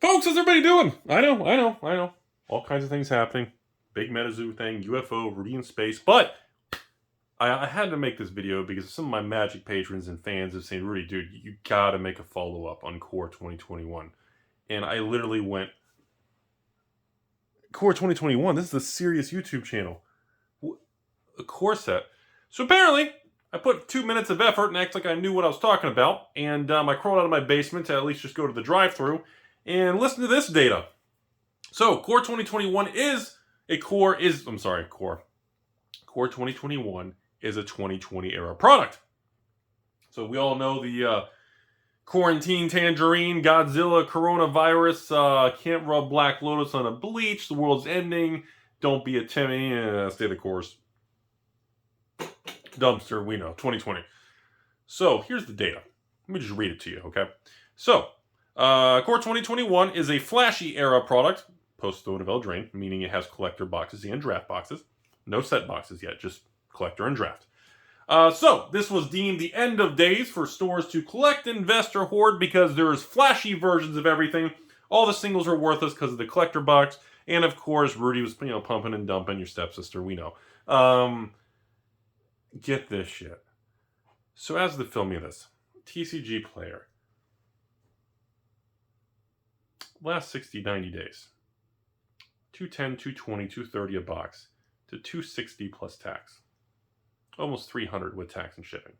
Folks, how's everybody doing? I know. All kinds of things happening. Big MetaZoo thing, UFO, Rudy in space. But I had to make this video because some of my Magic patrons and fans have saying, Rudy, dude, you gotta make a follow-up on Core 2021. And I literally went, Core 2021, this is a serious YouTube channel. A core set. So apparently, I put 2 minutes of effort and act like I knew what I was talking about. And I crawled out of my basement to at least just go to the drive-thru and listen to this data. So, Core 2021 is a Core 2021 is a 2020 era product. So we all know the quarantine tangerine, Godzilla, coronavirus, can't rub Black Lotus on a bleach, the world's ending, don't be a Timmy, stay the course. Dumpster, we know, 2020. So, here's the data. Let me just read it to you, okay? So, Core 2021 is a flashy era product, post-Throne of Eldraine, meaning it has collector boxes and draft boxes. No set boxes yet, just collector and draft. So, this was deemed the end of days for stores to collect, invest, or hoard because there's flashy versions of everything. All the singles are worthless because of the collector box. And of course, Rudy was, pumping and dumping your stepsister, we know. Get this shit. So as the filming of this, TCG Player, last 60, 90 days, 210, 220, 230 a box to 260 plus tax. Almost 300 with tax and shipping.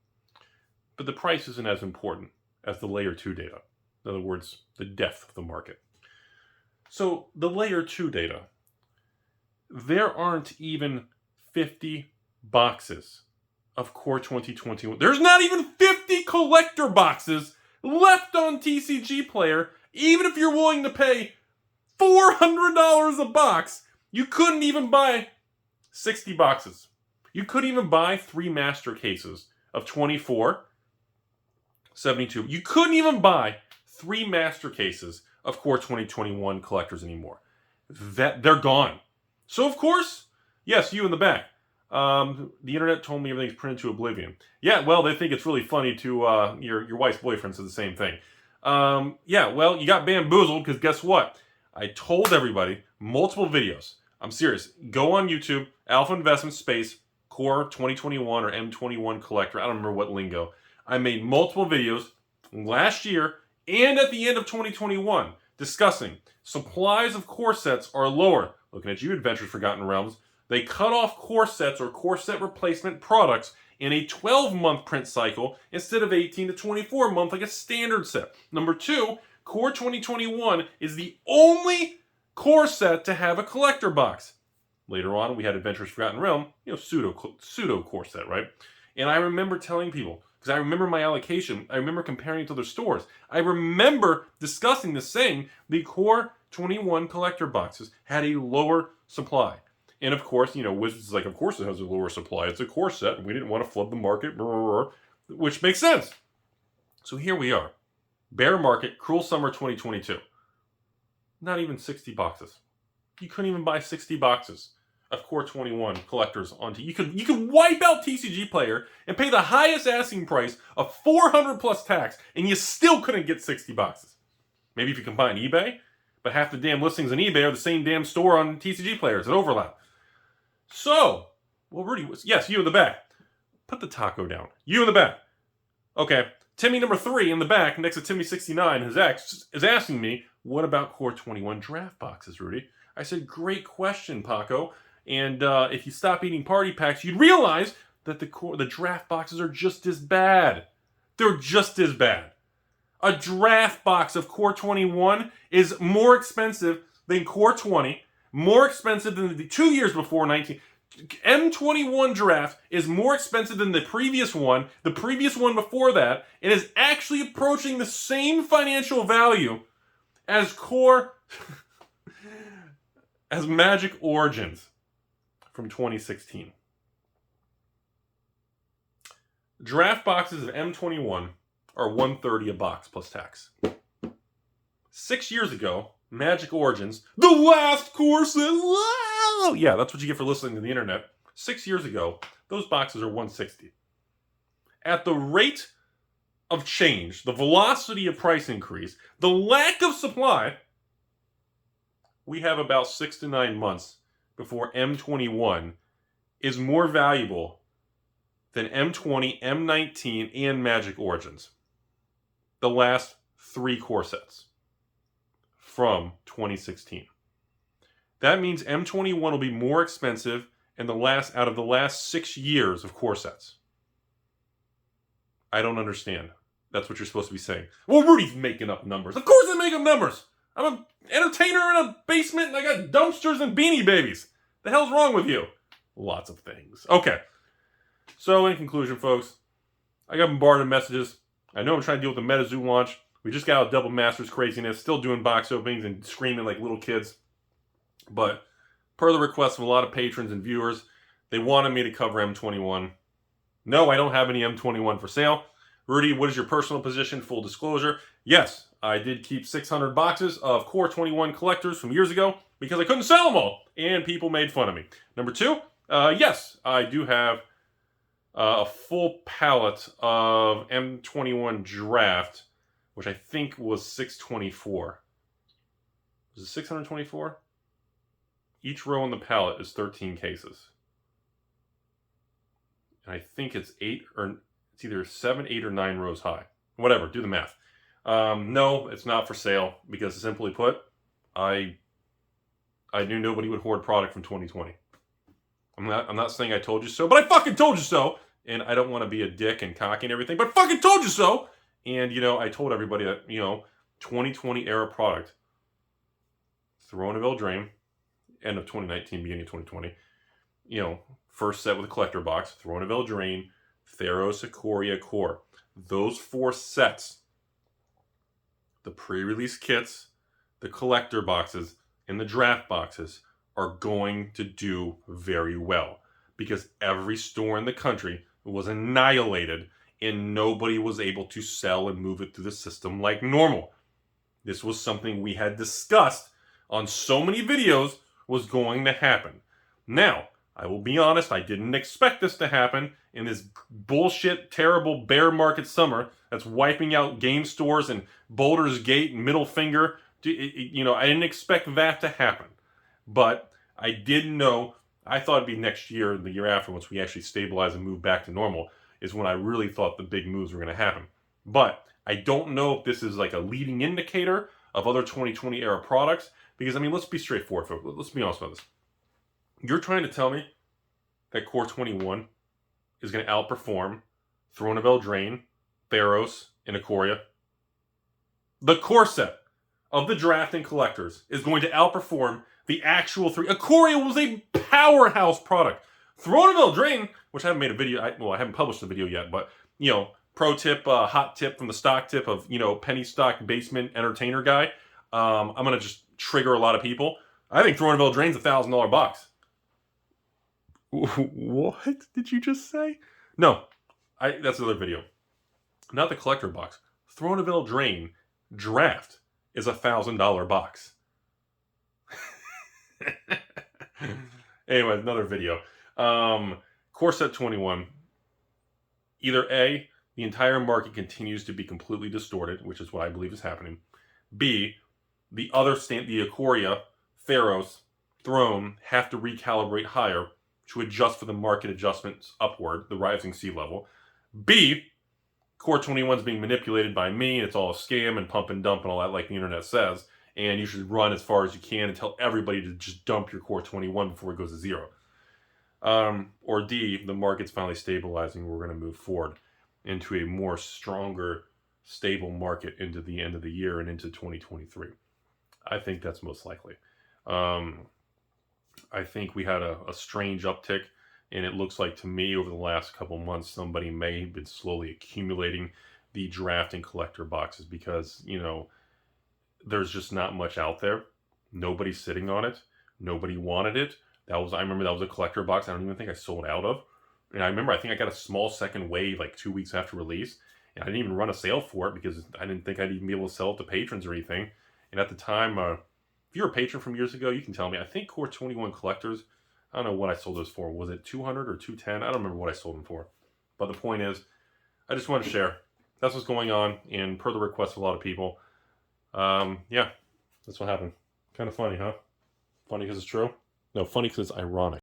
But the price isn't as important as the layer 2 data. In other words, the depth of the market. So the layer 2 data, there aren't even 50 boxes of Core 2021. There's not even 50 collector boxes left on TCG Player. Even if you're willing to pay $400 a box, you couldn't even buy 60 boxes. You couldn't even buy 3 master cases of 24, 72. You couldn't even buy 3 master cases of Core 2021 collectors anymore. They're gone. So of course, yes, you in the back. The internet told me everything's printed to oblivion. Yeah, well, they think it's really funny to your wife's boyfriend said the same thing. Yeah, well, you got bamboozled because guess what? I told everybody, multiple videos. I'm serious. Go on YouTube, Alpha Investment Space, Core 2021 or M21 Collector. I don't remember what lingo. I made multiple videos last year and at the end of 2021 discussing supplies of core sets are lower. Looking at you, Adventures Forgotten Realms. They cut off core sets or core set replacement products in a 12-month print cycle instead of 18 to 24 month like a standard set. Number 2, Core 2021 is the only core set to have a collector box. Later on, we had Adventures Forgotten Realm, pseudo core set, right? And I remember telling people, because I remember my allocation, I remember comparing it to other stores. I remember discussing this, saying the Core 21 collector boxes had a lower supply. And of course, Wizards is like, of course it has a lower supply. It's a core set, and we didn't want to flood the market, which makes sense. So here we are. Bear market, cruel summer 2022. Not even 60 boxes. You couldn't even buy 60 boxes of Core 21 collectors onto. You could wipe out TCG Player and pay the highest asking price of 400 plus tax, and you still couldn't get 60 boxes. Maybe if you combine eBay, but half the damn listings on eBay are the same damn store on TCG Player. It's an overlap. So, well, Rudy, yes, you in the back. Put the taco down. You in the back. Okay, Timmy number 3 in the back, next to Timmy 69, his ex, is asking me, what about Core 21 draft boxes, Rudy? I said, great question, Paco. And if you stop eating party packs, you'd realize that the draft boxes are just as bad. They're just as bad. A draft box of Core 21 is more expensive than Core 20, more expensive than the 2 years before 19. M21 draft is more expensive than the previous one before that, and is actually approaching the same financial value as Core, as Magic Origins from 2016. Draft boxes of M21 are $130 a box plus tax. 6 years ago, Magic Origins, the last course that... Yeah, that's what you get for listening to the internet. 6 years ago, those boxes are $160. At the rate of change, the velocity of price increase, the lack of supply, we have about 6 to 9 months before M21 is more valuable than M20, M19, and Magic Origins. The last 3 core sets from 2016. That means M21 will be more expensive in out of the last 6 years of core sets. I don't understand. That's what you're supposed to be saying. Well, Rudy's making up numbers. Of course I make up numbers. I'm an entertainer in a basement and I got dumpsters and Beanie Babies. The hell's wrong with you? Lots of things. Okay. So in conclusion, folks, I got bombarded with messages. I know I'm trying to deal with the MetaZoo launch. We just got out of Double Masters craziness. Still doing box openings and screaming like little kids. But per the request of a lot of patrons and viewers, they wanted me to cover M21. No, I don't have any M21 for sale. Rudy, what is your personal position? Full disclosure. Yes, I did keep 600 boxes of Core 21 collectors from years ago because I couldn't sell them all. And people made fun of me. Number 2, yes, I do have a full pallet of M21 Draft, which I think was 624. Was it 624? Each row on the pallet is 13 cases. And I think it's it's either 7, 8, or 9 rows high. Whatever, do the math. No, it's not for sale because, simply put, I knew nobody would hoard product from 2020. I'm not saying I told you so, but I fucking told you so. And I don't want to be a dick and cocky and everything, but I fucking told you so. And I told everybody that 2020 era product, throw in a Veil Drain, end of 2019, beginning of 2020. First set with a collector box, throw in a Veil Drain, Theros, Ikoria, Core. Those 4 sets, the pre-release kits, the collector boxes, and the draft boxes are going to do very well because every store in the country was annihilated and nobody was able to sell and move it through the system like normal. This was something we had discussed on so many videos was going to happen. Now, I will be honest, I didn't expect this to happen in this bullshit, terrible bear market summer that's wiping out game stores and Boulder's Gate and Middle Finger. I didn't expect that to happen. But I did know, I thought it'd be next year and the year after, once we actually stabilize and move back to normal, is when I really thought the big moves were going to happen. But I don't know if this is like a leading indicator of other 2020 era products, because, let's be straightforward, folks. Let's be honest about this. You're trying to tell me that Core 21 is going to outperform Throne of Eldraine, Theros, and Ikoria? The core set of the draft and collectors is going to outperform the actual 3. Ikoria was a powerhouse product. Throne of Eldraine, which I haven't made a video, I haven't published the video yet, but, pro tip, hot tip from the stock tip of, penny stock basement entertainer guy. I'm going to just trigger a lot of people. I think Throne of Eldraine's $1,000 box. What did you just say? No, that's another video. Not the collector box. Throne of Eldraine draft is $1,000 box. Anyway, another video. Core set 21. Either A, the entire market continues to be completely distorted, which is what I believe is happening. B, the Ikoria, Theros, Throne have to recalibrate higher to adjust for the market adjustments upward, the rising sea level. B, Core 21 is being manipulated by me, and it's all a scam and pump and dump and all that like the internet says, and you should run as far as you can and tell everybody to just dump your Core 21 before it goes to 0. Or D, the market's finally stabilizing, we're going to move forward into a more stronger, stable market into the end of the year and into 2023. I think that's most likely. I think we had a strange uptick, and it looks like to me over the last couple months somebody may have been slowly accumulating the draft and collector boxes because, there's just not much out there. Nobody's sitting on it. Nobody wanted it. I remember that was a collector box I don't even think I sold out of. And I think I got a small second wave like 2 weeks after release, and I didn't even run a sale for it because I didn't think I'd even be able to sell it to patrons or anything. And at the time, if you're a patron from years ago, you can tell me. I think Core 21 collectors, I don't know what I sold those for. Was it 200 or 210? I don't remember what I sold them for. But the point is, I just want to share. That's what's going on, and per the request of a lot of people, yeah, that's what happened. Kind of funny, huh? Funny because it's true? No, funny because it's ironic.